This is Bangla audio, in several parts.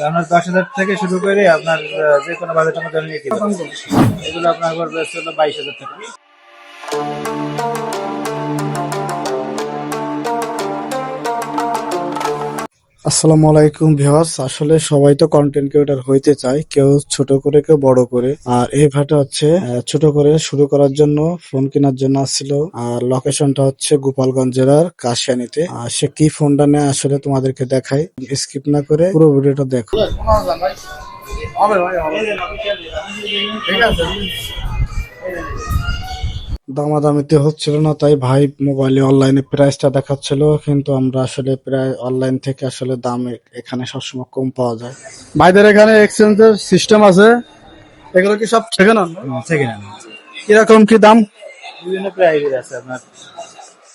আপনার 10,000 থেকে শুরু করে আপনার যে কোনো বাজেটের মধ্যে আপনি নিতে পারবেন। এগুলো আপনার পড়বে হচ্ছে হলো 22,000 টাকা। আসসালামু আলাইকুম ভিউয়ার্স। আসলে সবাই তো কন্টেন্ট ক্রিয়েটর হইতে চায়, কেউ ছোট করে কেউ বড় করে। আর এই ভাইটা হচ্ছে ছোট করে শুরু করার জন্য ফোন কেনার জন্য আসছিল। আর লোকেশনটা হচ্ছে গোপালগঞ্জ জেলার কাশিয়ানীতে। আর সে কি ফোনটা নেয় আসলে তোমাদেরকে দেখাই, স্কিপ না করে পুরো ভিডিওটা দেখো। দামাদামিতে হচ্ছিল না, তাই ভাই মোবাইলে অনলাইনে প্রাইসটা দেখাচ্ছিল, কিন্তু আমরা আসলে প্রায় অনলাইন থেকে আসলে দাম এখানে সবসময় কম পাওয়া যায়। ভাইদের এখানে এক্সচেঞ্জের সিস্টেম আছে, এগুলো কি সব সেকেন্ড হ্যান্ড? সেকেন্ড হ্যান্ড কিরকম কি দাম? বিভিন্ন প্রাইজের আছে আপনার।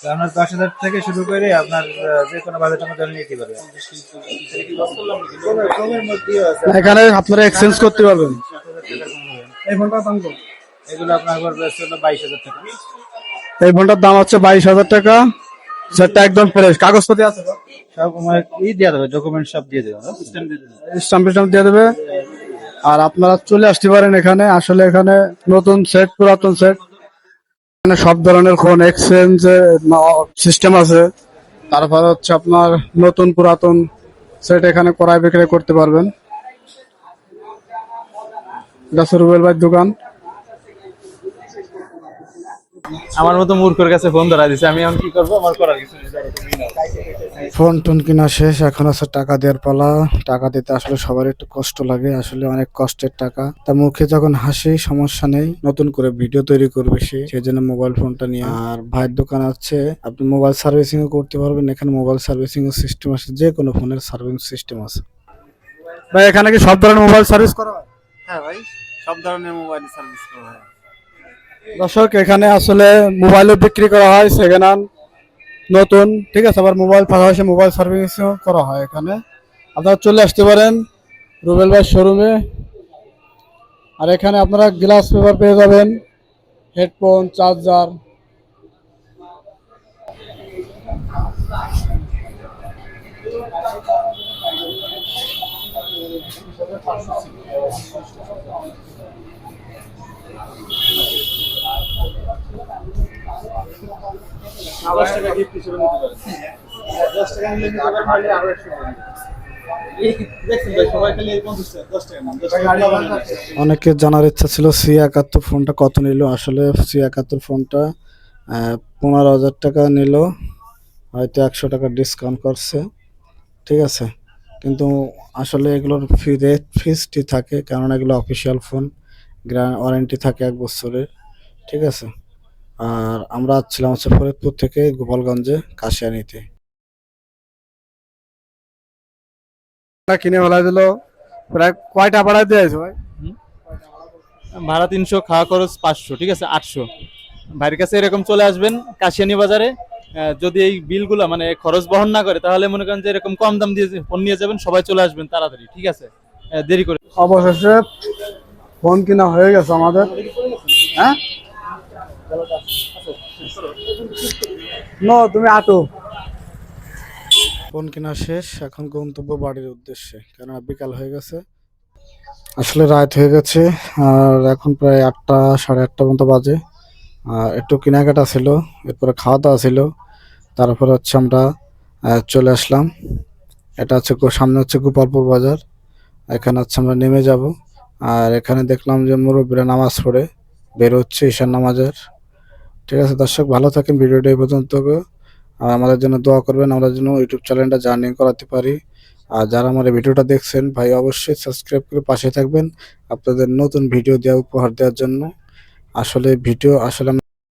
তো আপনার 10,000 থেকে শুরু করে আপনার যে কোনো বাজেটের মধ্যে আপনি নিতে পারবেন। কমের মধ্যেও আছে। এখানে আপনারা এক্সচেঞ্জ করতে পারবেন। 7,000 টাকা কম হবে। এই ফোনটার দাম কত? এগুলো আপনার পড়বে হচ্ছে হলো 22,000 টাকা। এই ফোনটার দাম হচ্ছে 22,000 টাকা। সেটটা একদম ফ্রেশ, কাগজপত্র আছে তো? সব আমার দিয়ে দেবে, ডকুমেন্ট সব দিয়ে দেবে, স্ট্যাম্প স্ট্যাম্প দিয়ে দেবে। আর আপনারা চলে আসতে পারেন এখানে। আসলে এখানে নতুন সেট, পুরাতন সেট, এখানে সব ধরনের ফোন এক্সচেঞ্জ সিস্টেম আছে। তারপর হচ্ছে আপনার নতুন পুরাতন সেট এখানে ক্রয় বিক্রয় করতে পারবেন। এটা হচ্ছে রুবেল ভাইয়ের দোকান। আমার মতো মূর্খের কাছে ফোন ধরা দিছে, আমি এখন কি করবো? আমার করার কিছু নেই। ফোন টোন কিনা শেষ, এখন আছে টাকা দেওয়ার পালা। টাকা দিতে আসলে সবার একটু কষ্ট লাগে, আসলে অনেক কষ্টের টাকা। তা মুখে যখন হাসি, সমস্যা নেই, নতুন করে ভিডিও তৈরি করবে সে, সেই জন্য মোবাইল ফোনটা নিয়ে। আর ভাইয়ের দোকান আছে, আপনি মোবাইল সার্ভিসিং ও করতে পারবেন। এখানে মোবাইল সার্ভিসিং এর সিস্টেম আছে, যে কোনো ফোনের সার্ভিসিং সিস্টেম আছে। ভাই এখানে কি সব ধরনের মোবাইল সার্ভিস করা হয়? হ্যাঁ ভাই, সব ধরনের মোবাইল সার্ভিস করা হয়। দর্শক, এখানে আসলে মোবাইলও বিক্রি করা হয়, সেকেন্ড হ্যান্ড, নতুন, ঠিক আছে। আবার মোবাইল পাশাপাশি মোবাইল সার্ভিসিং করা হয় এখানে। আপনারা চলে আসতে পারেন রুবেল ভাই শোরুমে। আর এখানে আপনারা গ্লাস পেপার পেয়ে যাবেন, হেডফোন, চার্জার। অনেকে জানার ইচ্ছা ছিল C71 ফোনটা কত নিল। আসলে C71 ফোনটা 15,000 টাকা নিল, হয়তো 100 টাকা ডিসকাউন্ট করছে, ঠিক আছে। কিন্তু আসলে এগুলোর রেট ফিক্সডই থাকে, কারণ এগুলো অফিসিয়াল ফোন, ওয়ারেন্টি থাকে 1 বছরের, ঠিক আছে। আর আমরা ছিলাম হচ্ছে ফরিদপুর থেকে গোপালগঞ্জে কাশিয়ানীতে। কিনে ফেলা দিল। প্রায় কয়টা ভাড়া দিয়েছে ভাই? ভাড়া 300, খাওয়া খরচ 500, ঠিক আছে 800। ভাইয়ের কাছে এরকম চলে আসবেন কাশিয়ানী বাজারে। যদি এই বিলগুলো মানে খরচ বহন না করে, তাহলে মনে করেন যে এরকম কম দাম দিয়ে ফোন নিয়ে যাবেন, সবাই চলে আসবেন তাড়াতাড়ি, ঠিক আছে? দেরি করে। অবশেষে ফোন কিনা হয়ে গেছে আমাদের। হ্যাঁ, তুমি আটো। ফোন কেনা শেষ, এখন গন্তব্য বাড়ির উদ্দেশ্যে, কেননা বিকাল হয়ে গেছে, আসলে রাত হয়ে গেছে। আর এখন প্রায় 8টা, সাড়ে 8টা মতো বাজে। আর একটু কেনাকাটা ছিল, এরপরে খাওয়া দাওয়া ছিল, তারপরে হচ্ছে আমরা চলে আসলাম। এটা হচ্ছে সামনে হচ্ছে গোপালপুর বাজার, এখানে হচ্ছে আমরা নেমে যাব। আর এখানে দেখলাম যে মুরব্বীরা নামাজ পড়ে বের হচ্ছে ঈশান নামাজের, ঠিক আছে। দর্শক ভালো থাকেন, ভিডিওটা এই পর্যন্ত। আর আমাদের জন্য দোয়া করবেন, আমরা যেন ইউটিউব চ্যানেলটা জার্নি করাতে পারি। আর যারা আমার এই ভিডিওটা দেখছেন, ভাই অবশ্যই সাবস্ক্রাইব করে পাশে থাকবেন আপনাদের নতুন ভিডিও দেওয়া, উপহার দেওয়ার জন্য। আসলে ভিডিও আসলে